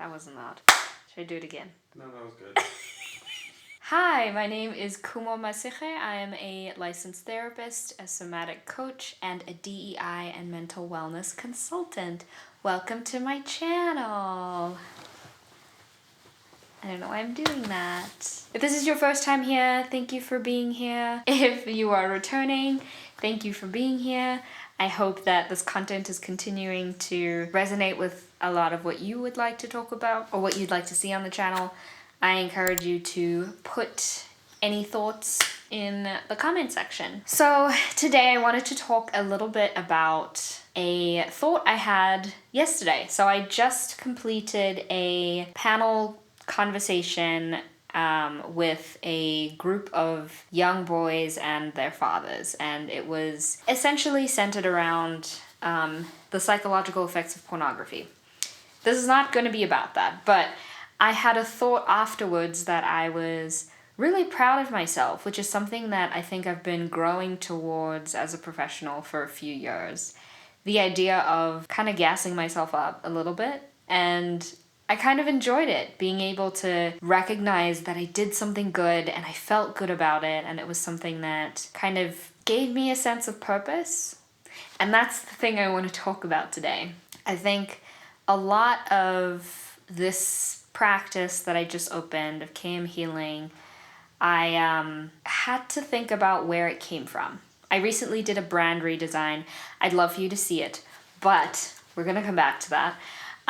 That wasn't loud. Should I do it again? No, that was good. Hi, my name is Kumo Masiche. I am a licensed therapist, a somatic coach, and a DEI and mental wellness consultant. Welcome to my channel. I don't know why I'm doing that. If this is your first time here, thank you for being here. If you are returning, thank you for being here. I hope that this content is continuing to resonate with a lot of what you would like to talk about or what you'd like to see on the channel. I encourage you to put any thoughts in the comment section. So today I wanted to talk a little bit about a thought I had yesterday. So I just completed a panel conversation with a group of young boys and their fathers, and it was essentially centered around the psychological effects of pornography. This is not going to be about that, but I had a thought afterwards that I was really proud of myself, which is something that I think I've been growing towards as a professional for a few years. The idea of kind of gassing myself up a little bit, and I kind of enjoyed it, being able to recognize that I did something good and I felt good about it, and it was something that kind of gave me a sense of purpose. And that's the thing I want to talk about today. I think a lot of this practice that I just opened of KM Healing, I had to think about where it came from. I recently did a brand redesign. I'd love for you to see it, but we're going to come back to that.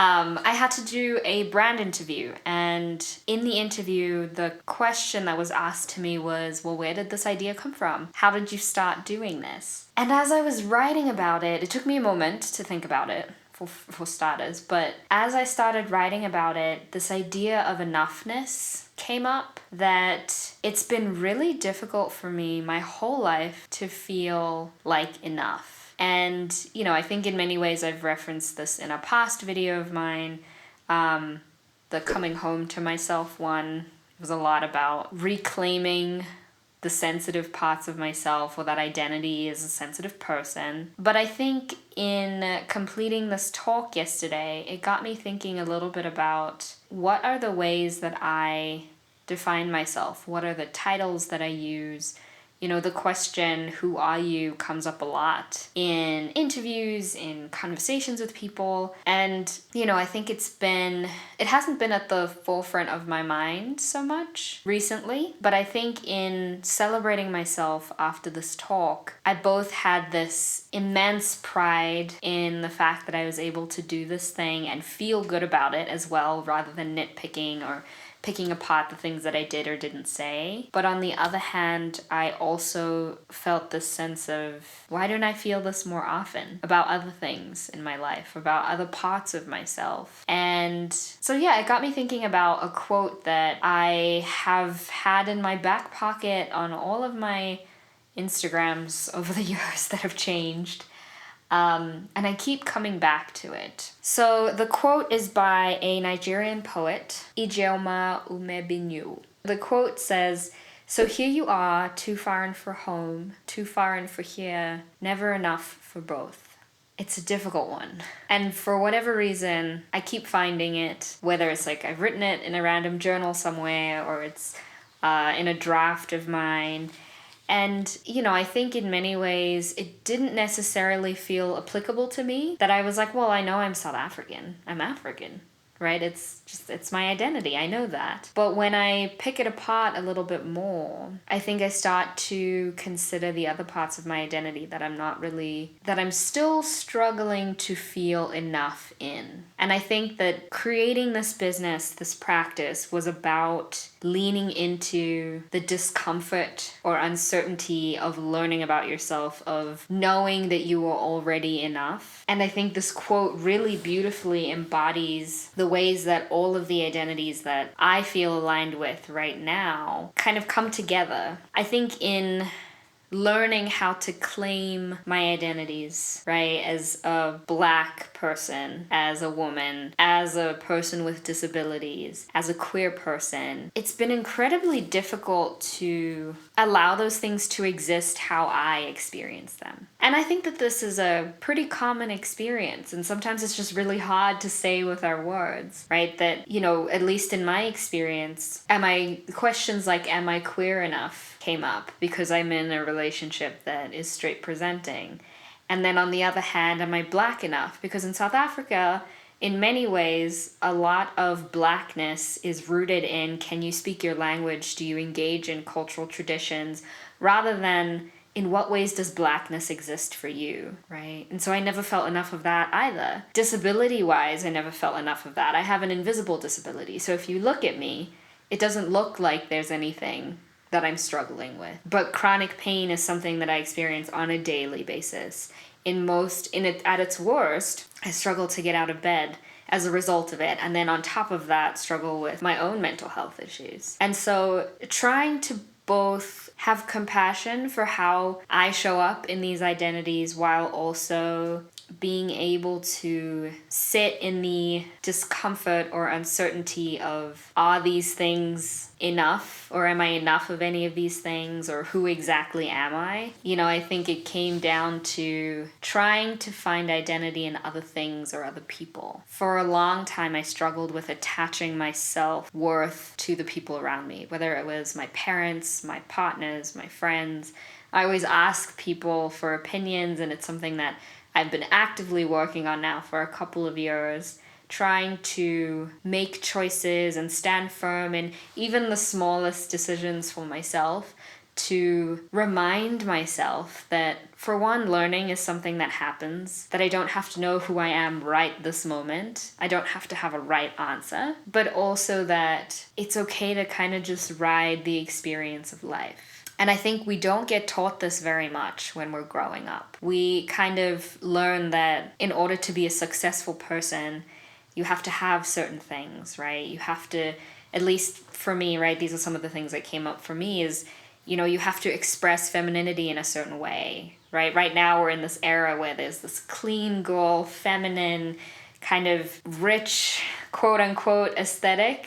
I had to do a brand interview, and in the interview, the question that was asked to me was, well, where did this idea come from? How did you start doing this? And as I was writing about it, it took me a moment to think about it, for starters, but as I started writing about it, this idea of enoughness came up, that it's been really difficult for me my whole life to feel like enough. And, you know, I think in many ways I've referenced this in a past video of mine. The coming home to myself one was a lot about reclaiming the sensitive parts of myself, or that identity as a sensitive person. But I think in completing this talk yesterday, it got me thinking a little bit about what are the ways that I define myself? What are the titles that I use? You know, the question, who are you, comes up a lot in interviews, in conversations with people. And, you know, I think it hasn't been at the forefront of my mind so much recently. But I think in celebrating myself after this talk, I both had this immense pride in the fact that I was able to do this thing and feel good about it as well, rather than nitpicking or picking apart the things that I did or didn't say. But on the other hand, I also felt this sense of, why don't I feel this more often about other things in my life, about other parts of myself? And so yeah, it got me thinking about a quote that I have had in my back pocket on all of my Instagrams over the years that have changed. And I keep coming back to it. So the quote is by a Nigerian poet, Ijeoma Umebinyu. The quote says, "So here you are, too far in for home, too far in for here, never enough for both." It's a difficult one. And for whatever reason, I keep finding it, whether it's like I've written it in a random journal somewhere, or it's in a draft of mine. And, you know, I think in many ways it didn't necessarily feel applicable to me, that I was like, well, I know I'm South African. I'm African, right? It's my identity. I know that. But when I pick it apart a little bit more, I think I start to consider the other parts of my identity that I'm still struggling to feel enough in. And I think that creating this business, this practice, was about leaning into the discomfort or uncertainty of learning about yourself, of knowing that you are already enough. And I think this quote really beautifully embodies the ways that all of the identities that I feel aligned with right now kind of come together. I think in learning how to claim my identities, right? As a Black person, as a woman, as a person with disabilities, as a queer person, it's been incredibly difficult to allow those things to exist how I experience them. And I think that this is a pretty common experience, and sometimes it's just really hard to say with our words, right? That, at least in my experience, questions like, am I queer enough, came up because I'm in a relationship that is straight presenting. And then on the other hand, am I Black enough? Because in South Africa, in many ways, a lot of Blackness is rooted in, can you speak your language? Do you engage in cultural traditions? Rather than, in what ways does Blackness exist for you, right? And so I never felt enough of that either. Disability-wise, I never felt enough of that. I have an invisible disability. So if you look at me, it doesn't look like there's anything that I'm struggling with. But chronic pain is something that I experience on a daily basis. At its worst, I struggle to get out of bed as a result of it. And then on top of that, struggle with my own mental health issues. And so trying to both have compassion for how I show up in these identities while also being able to sit in the discomfort or uncertainty of, are these things enough, or am I enough of any of these things, or who exactly am I? I think it came down to trying to find identity in other things or other people. For a long time, I struggled with attaching my self-worth to the people around me, whether it was my parents, my partners, my friends. I always ask people for opinions, and it's something that I've been actively working on now for a couple of years, trying to make choices and stand firm in even the smallest decisions for myself, to remind myself that, for one, learning is something that happens, that I don't have to know who I am right this moment. I don't have to have a right answer, but also that it's okay to kind of just ride the experience of life. And I think we don't get taught this very much when we're growing up. We kind of learn that in order to be a successful person, you have to have certain things, right? You have to, at least for me, right? These are some of the things that came up for me is, you have to express femininity in a certain way, right? Right now we're in this era where there's this clean girl, feminine, kind of rich, quote unquote, aesthetic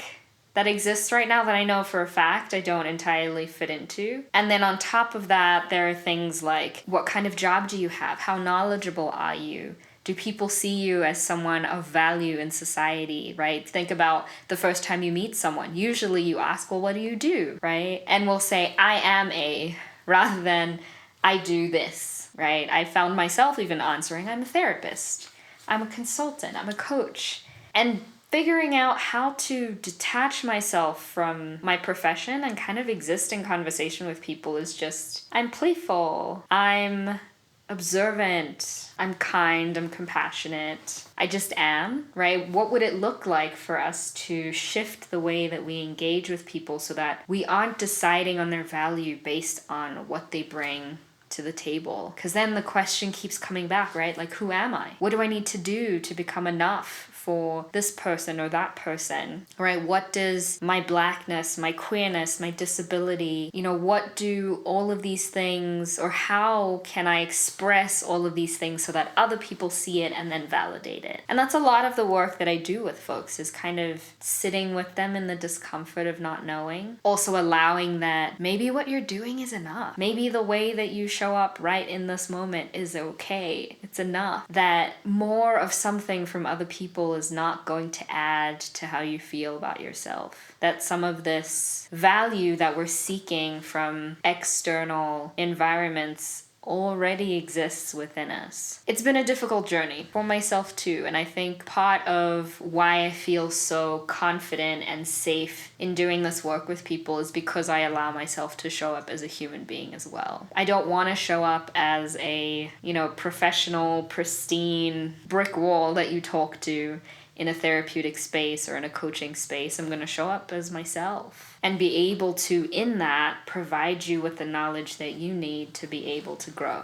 that exists right now that I know for a fact I don't entirely fit into. And then on top of that, there are things like, what kind of job do you have? How knowledgeable are you? Do people see you as someone of value in society, right? Think about the first time you meet someone. Usually you ask, well, what do you do, right? And we'll say, I am a, rather than I do this, right? I found myself even answering, I'm a therapist, I'm a consultant, I'm a coach. And figuring out how to detach myself from my profession and kind of exist in conversation with people is just, I'm playful, I'm observant, I'm kind, I'm compassionate. I just am, right? What would it look like for us to shift the way that we engage with people so that we aren't deciding on their value based on what they bring to the table? Because then the question keeps coming back, right? Like, who am I? What do I need to do to become enough for this person or that person, right? What does my Blackness, my queerness, my disability, what do all of these things, or how can I express all of these things so that other people see it and then validate it? And that's a lot of the work that I do with folks, is kind of sitting with them in the discomfort of not knowing. Also allowing that maybe what you're doing is enough. Maybe the way that you show up right in this moment is okay. It's enough. That more of something from other people is not going to add to how you feel about yourself. That some of this value that we're seeking from external environments already exists within us. It's been a difficult journey for myself too, and I think part of why I feel so confident and safe in doing this work with people is because I allow myself to show up as a human being as well. I don't want to show up as a, professional, pristine brick wall that you talk to in a therapeutic space or in a coaching space. I'm going to show up as myself and be able to, in that, provide you with the knowledge that you need to be able to grow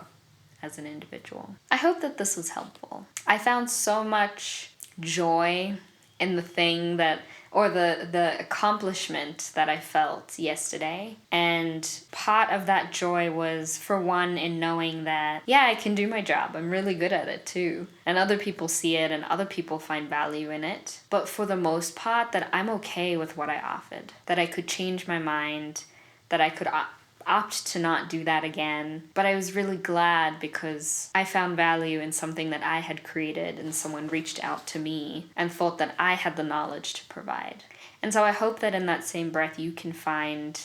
as an individual. I hope that this was helpful. I found so much joy in the thing that or the accomplishment that I felt yesterday. And part of that joy was, for one, in knowing that, yeah, I can do my job. I'm really good at it too. And other people see it and other people find value in it. But for the most part, that I'm okay with what I offered, that I could change my mind, that I could opt to not do that again. But I was really glad because I found value in something that I had created, and someone reached out to me and thought that I had the knowledge to provide. And so I hope that in that same breath you can find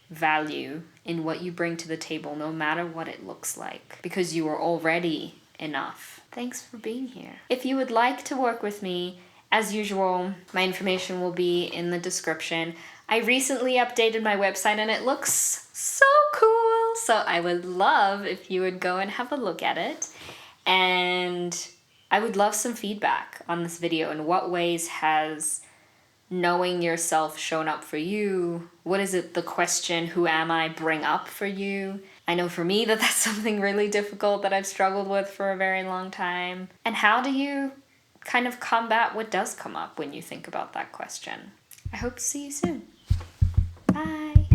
value in what you bring to the table, no matter what it looks like, because you are already enough. Thanks for being here. If you would like to work with me, as usual, my information will be in the description. I recently updated my website and it looks so cool. So I would love if you would go and have a look at it. And I would love some feedback on this video. In what ways has knowing yourself shown up for you? What is it the question, who am I, bring up for you? I know for me that's something really difficult that I've struggled with for a very long time. And how do you kind of combat what does come up when you think about that question? I hope to see you soon. Bye.